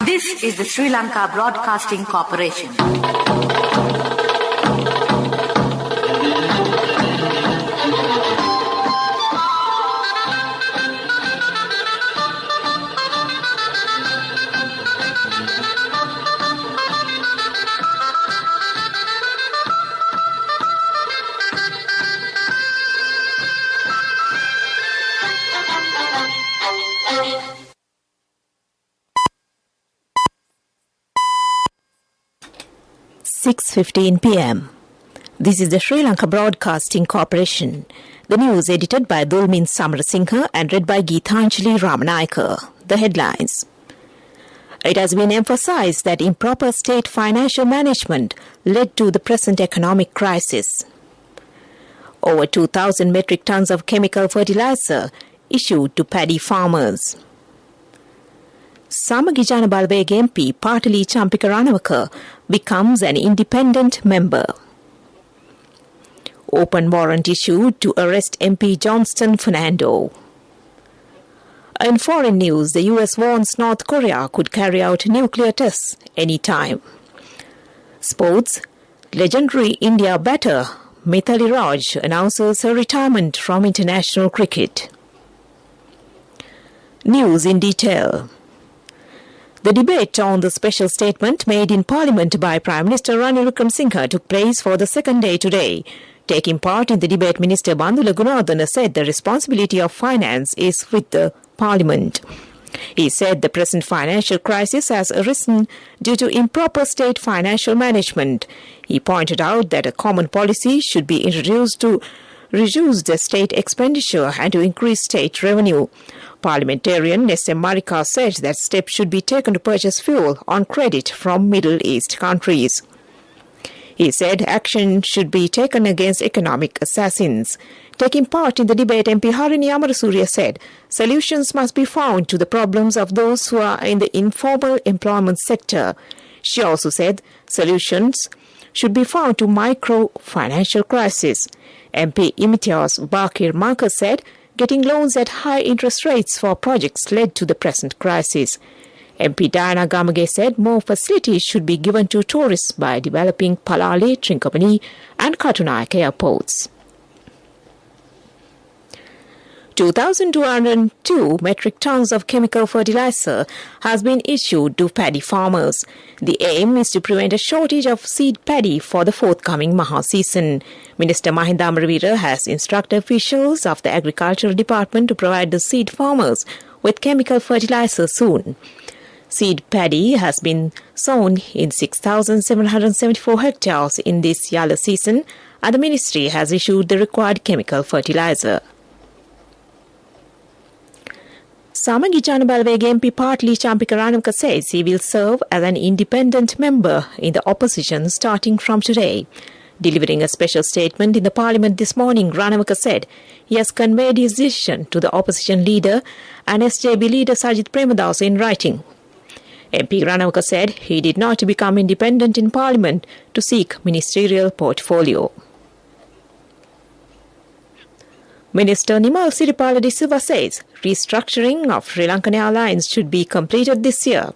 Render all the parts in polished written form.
This is the Sri Lanka Broadcasting Corporation. (6:15 p.m.) This is the Sri Lanka Broadcasting Corporation. The news edited by Dulmin Samarasinghe and read by Geethanjali Ramanayaka. The headlines. It has been emphasized that improper state financial management led to the present economic crisis. Over 2,000 metric tons of chemical fertilizer issued to paddy farmers. Samagijana Balwega MP Partali Champika Ranawaka becomes an independent member. Open warrant issued to arrest MP Johnston Fernando. In foreign news, the US warns North Korea could carry out nuclear tests anytime. Sports, legendary India batter Mithali Raj announces her retirement from international cricket. News in detail. The debate on the special statement made in Parliament by Prime Minister Ranil Wickremesinghe took place for the second day today. Taking part in the debate, Minister Bandula Gunawardena said the responsibility of finance is with the Parliament. He said the present financial crisis has arisen due to improper state financial management. He pointed out that a common policy should be introduced to reduce the state expenditure and to increase state revenue. Parliamentarian S.M. Marika said that steps should be taken to purchase fuel on credit from Middle East countries. He said action should be taken against economic assassins. Taking part in the debate, MP Harini Amarasuriya said solutions must be found to the problems of those who are in the informal employment sector. She also said solutions should be found to micro-financial crisis. MP Imitiaz Bakir Marcus said getting loans at high interest rates for projects led to the present crisis. MP Diana Gamage said more facilities should be given to tourists by developing Palale, Trincomalee and Katunayake airports. 2,202 metric tons of chemical fertilizer has been issued to paddy farmers. The aim is to prevent a shortage of seed paddy for the forthcoming Maha season. Minister Mahinda Amaravira has instructed officials of the Agricultural Department to provide the seed farmers with chemical fertilizer soon. Seed paddy has been sown in 6,774 hectares in this Yala season, and the ministry has issued the required chemical fertilizer. Samagijana Balwega MP Partali Champika Ranawaka says he will serve as an independent member in the opposition starting from today. Delivering a special statement in the Parliament this morning, Ranawaka said he has conveyed his decision to the opposition leader and SJB leader Sajith Premadasa in writing. MP Ranawaka said he did not become independent in Parliament to seek ministerial portfolio. Minister Nimal Siripala de Silva says restructuring of Sri Lankan Airlines should be completed this year.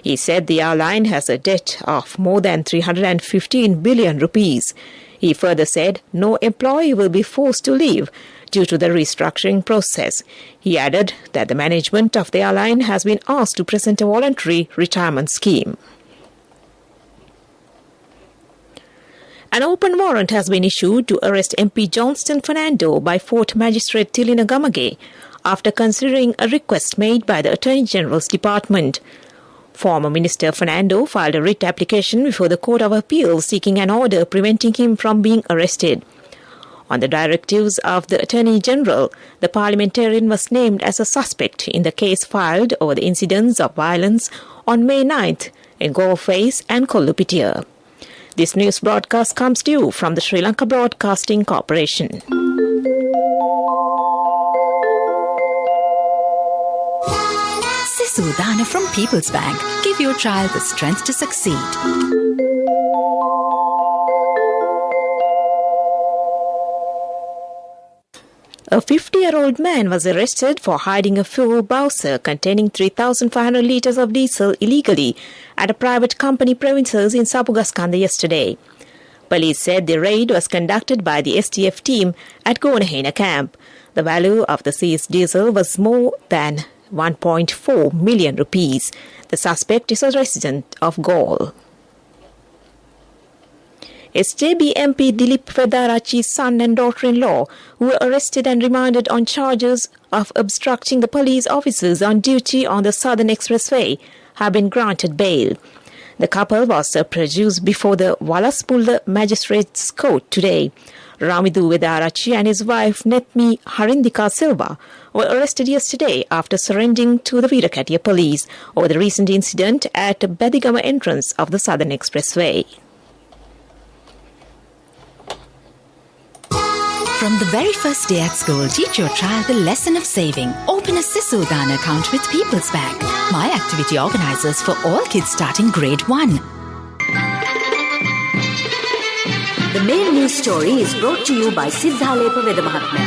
He said the airline has a debt of more than 315 billion rupees. He further said no employee will be forced to leave due to the restructuring process. He added that the management of the airline has been asked to present a voluntary retirement scheme. An open warrant has been issued to arrest MP Johnston Fernando by Fort Magistrate Tilina Gamage after considering a request made by the Attorney General's Department. Former Minister Fernando filed a writ application before the Court of Appeal seeking an order preventing him from being arrested. On the directives of the Attorney General, the parliamentarian was named as a suspect in the case filed over the incidents of violence on May 9th in Goreface and Kollupitiya. This news broadcast comes to you from the Sri Lanka Broadcasting Corporation. Sisudana from People's Bank. Give your child the strength to succeed. A 50-year-old man was arrested for hiding a fuel bowser containing 3,500 litres of diesel illegally at a private company premises in Sapugaskanda yesterday. Police said the raid was conducted by the STF team at Gonahena camp. The value of the seized diesel was more than 1.4 million rupees. The suspect is a resident of Gaul. SJB MP Dilip Vedarachi's son and daughter-in-law, who were arrested and remanded on charges of obstructing the police officers on duty on the Southern Expressway, have been granted bail. The couple was produced before the Walaspulla Magistrates Court today. Ramidu Vedarachi and his wife Netmi Harindika Silva were arrested yesterday after surrendering to the Veerakatiya police over the recent incident at Badigama entrance of the Southern Expressway. From the very first day at school, teach your child the lesson of saving. Open a Sisul Ghana account with People's Bank. My activity organizers for all kids starting grade 1. The main news story is brought to you by Siddhalepa Vedamahatmya.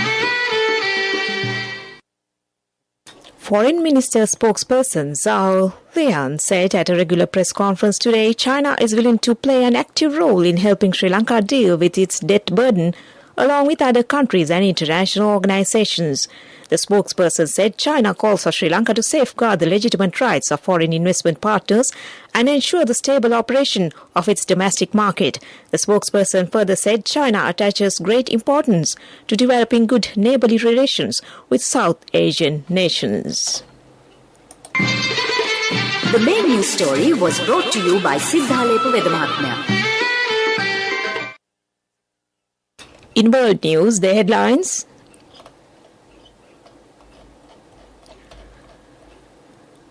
Foreign Minister spokesperson Zhao Lian said at a regular press conference today China is willing to play an active role in helping Sri Lanka deal with its debt burden along with other countries and international organizations. The spokesperson said China calls for Sri Lanka to safeguard the legitimate rights of foreign investment partners and ensure the stable operation of its domestic market. The spokesperson further said China attaches great importance to developing good neighborly relations with South Asian nations. The main news story was brought to you by Siddhalepa Vedamahatmya. In world news, the headlines.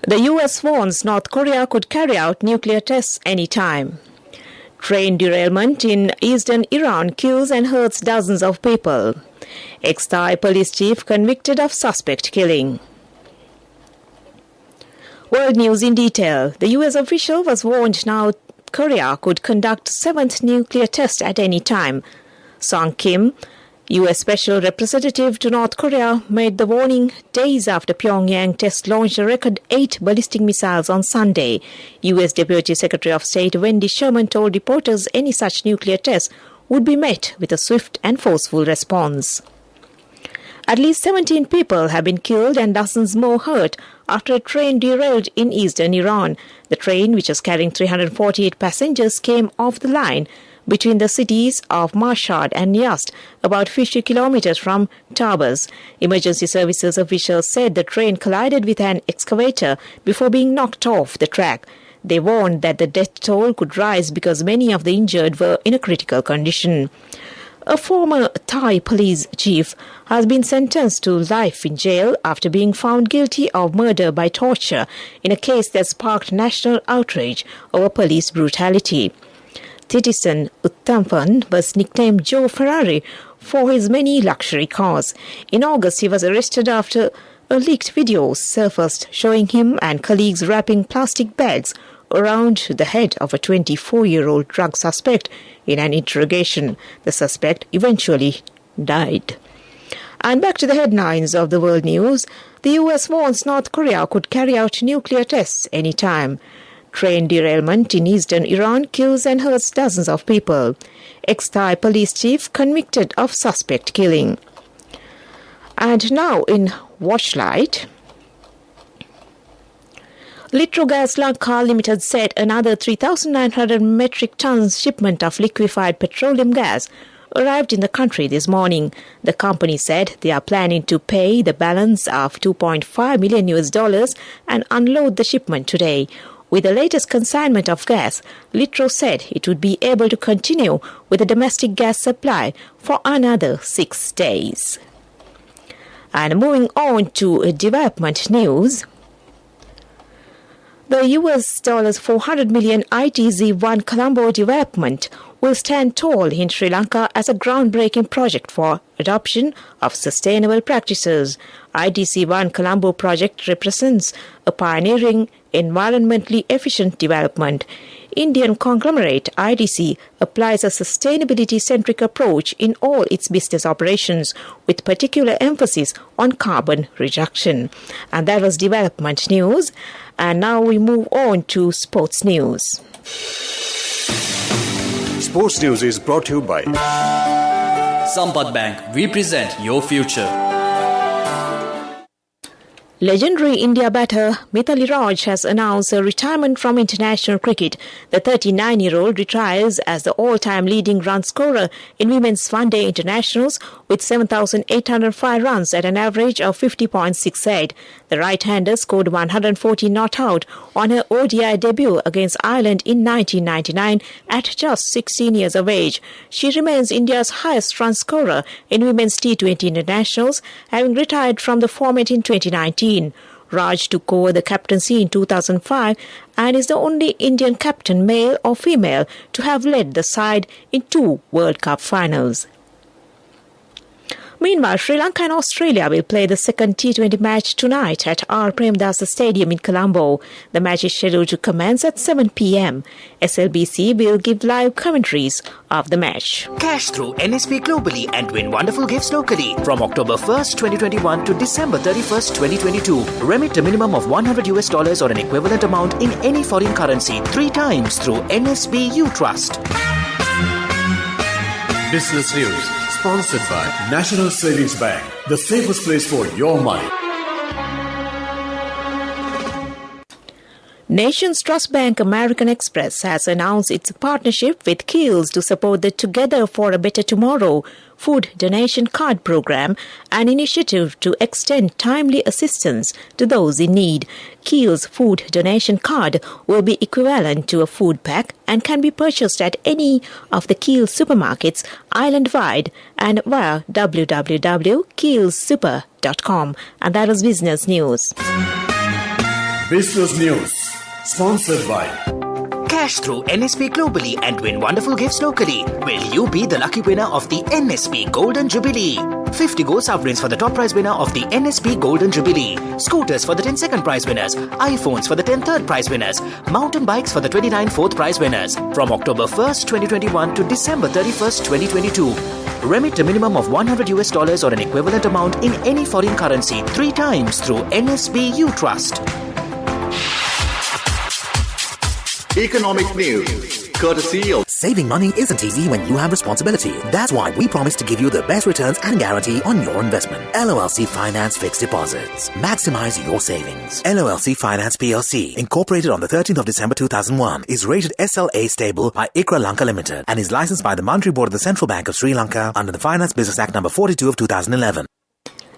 The US warns North Korea could carry out nuclear tests anytime. Train derailment in eastern Iran kills and hurts dozens of people. Ex-Thai police chief convicted of suspect killing. World news in detail. The US official was warned North Korea could conduct 7th nuclear test at any time. Song Kim, U.S. Special Representative to North Korea, made the warning days after Pyongyang test launched a record 8 ballistic missiles on Sunday. U.S. Deputy Secretary of State Wendy Sherman told reporters any such nuclear test would be met with a swift and forceful response. At least 17 people have been killed and dozens more hurt after a train derailed in eastern Iran. The train, which was carrying 348 passengers, came off the line between the cities of Mashhad and Yazd, about 50 kilometers from Tabriz. Emergency services officials said the train collided with an excavator before being knocked off the track. They warned that the death toll could rise because many of the injured were in a critical condition. A former Thai police chief has been sentenced to life in jail after being found guilty of murder by torture in a case that sparked national outrage over police brutality. Citizen Uttampan was nicknamed Joe Ferrari for his many luxury cars. In August, he was arrested after a leaked video surfaced showing him and colleagues wrapping plastic bags around the head of a 24-year-old drug suspect in an interrogation. The suspect eventually died. And back to the headlines of the world news. The US warns North Korea could carry out nuclear tests anytime. Train derailment in eastern Iran kills and hurts dozens of people. Ex-Thai police chief convicted of suspect killing. And now in Watchlight, Litrogas Lanka Limited said another 3,900 metric tons shipment of liquefied petroleum gas arrived in the country this morning. The company said they are planning to pay the balance of $2.5 million and unload the shipment today. With the latest consignment of gas, Litro said it would be able to continue with the domestic gas supply for another 6 days. And moving on to development news, the US $400 million ITZ-1 Colombo development will stand tall in Sri Lanka as a groundbreaking project for adoption of sustainable practices. ITC-1 Colombo project represents a pioneering, environmentally efficient development. Indian conglomerate IDC applies a sustainability-centric approach in all its business operations, with particular emphasis on carbon reduction. And that was development news. And now we move on to sports news. Sports news is brought to you by Sampath Bank. We present your future. Legendary India batter Mithali Raj has announced her retirement from international cricket. The 39-year-old retires as the all-time leading run scorer in women's one-day internationals with 7,805 runs at an average of 50.68. The right-hander scored 140 not out on her ODI debut against Ireland in 1999 at just 16 years of age. She remains India's highest run scorer in women's T20 internationals, having retired from the format in 2019. Raj took over the captaincy in 2005 and is the only Indian captain, male or female, to have led the side in 2 World Cup finals. Meanwhile, Sri Lanka and Australia will play the second T20 match tonight at R. Premdasa Stadium in Colombo. The match is scheduled to commence at 7 p.m. SLBC will give live commentaries of the match. Cash through NSP globally and win wonderful gifts locally. From October 1st, 2021 to December 31st, 2022. Remit a minimum of $100 or an equivalent amount in any foreign currency 3 times through NSB U Trust. Business News, sponsored by National Savings Bank, the safest place for your money. Nations Trust Bank American Express has announced its partnership with Keels to support the Together for a Better Tomorrow food donation card program, an initiative to extend timely assistance to those in need. Keels food donation card will be equivalent to a food pack and can be purchased at any of the Keels supermarkets island-wide and via www.keelsuper.com. And that was Business News. Business News, sponsored by Cash through NSP globally and win wonderful gifts locally. Will you be the lucky winner of the NSP Golden Jubilee? 50 gold sovereigns for the top prize winner of the NSP Golden Jubilee. Scooters for the 10 second prize winners. iPhones for the 10 third prize winners. Mountain bikes for the 29 fourth prize winners. From October 1st, 2021 to December 31st, 2022. Remit a minimum of $100 or an equivalent amount in any foreign currency 3 times through NSB U Trust. Economic news, courtesy of Saving money isn't easy when you have responsibility. That's why we promise to give you the best returns and guarantee on your investment. LOLC Finance Fixed Deposits. Maximize your savings. LOLC Finance PLC, incorporated on the 13th of December 2001, is rated SLA stable by ICRA Lanka Limited and is licensed by the Monetary Board of the Central Bank of Sri Lanka under the Finance Business Act number 42 of 2011.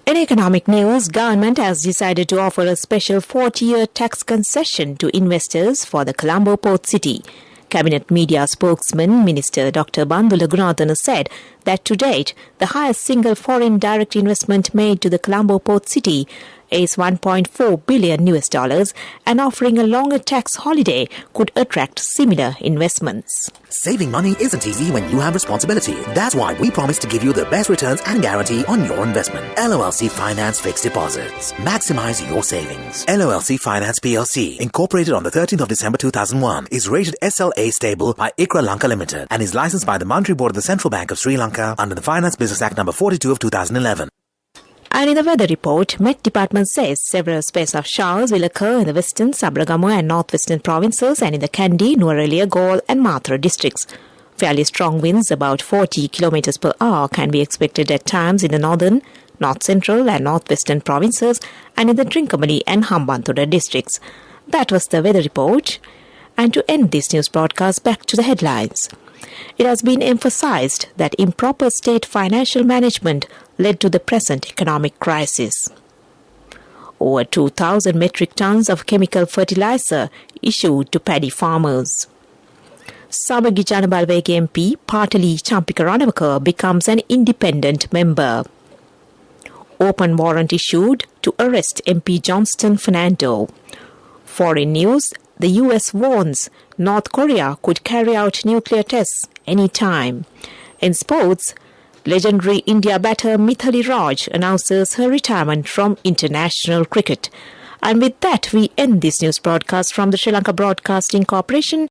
In economic news, government has decided to offer a special 40-year tax concession to investors for the Colombo port city. Cabinet media spokesman Minister Dr. Bandula Gunathana said that to date, the highest single foreign direct investment made to the Colombo port city is $1.4 billion, and offering a longer tax holiday could attract similar investments. Saving money isn't easy when you have responsibility. That's why we promise to give you the best returns and guarantee on your investment. LOLC Finance Fixed Deposits. Maximize your savings. LOLC Finance PLC, incorporated on the 13th of December 2001, is rated SLA stable by ICRA Lanka Limited and is licensed by the Monetary Board of the Central Bank of Sri Lanka under the Finance Business Act number 42 of 2011. And in the weather report, Met Department says several space of showers will occur in the western, Sabaragamuwa and northwestern provinces and in the Kandy, Nuwara Galle and Mathura districts. Fairly strong winds, about 40 km per hour, can be expected at times in the northern, north central and northwestern provinces and in the Trincomalee and Hambantota districts. That was the weather report. And to end this news broadcast, back to the headlines. It has been emphasized that improper state financial management led to the present economic crisis. Over 2,000 metric tons of chemical fertilizer issued to paddy farmers. Sabagi Janabalwege MP Partali Champika Ranawaka becomes an independent member. Open warrant issued to arrest MP Johnston Fernando. Foreign news, the US warns North Korea could carry out nuclear tests any time. In sports, legendary India batter Mithali Raj announces her retirement from international cricket. And with that, we end this news broadcast from the Sri Lanka Broadcasting Corporation.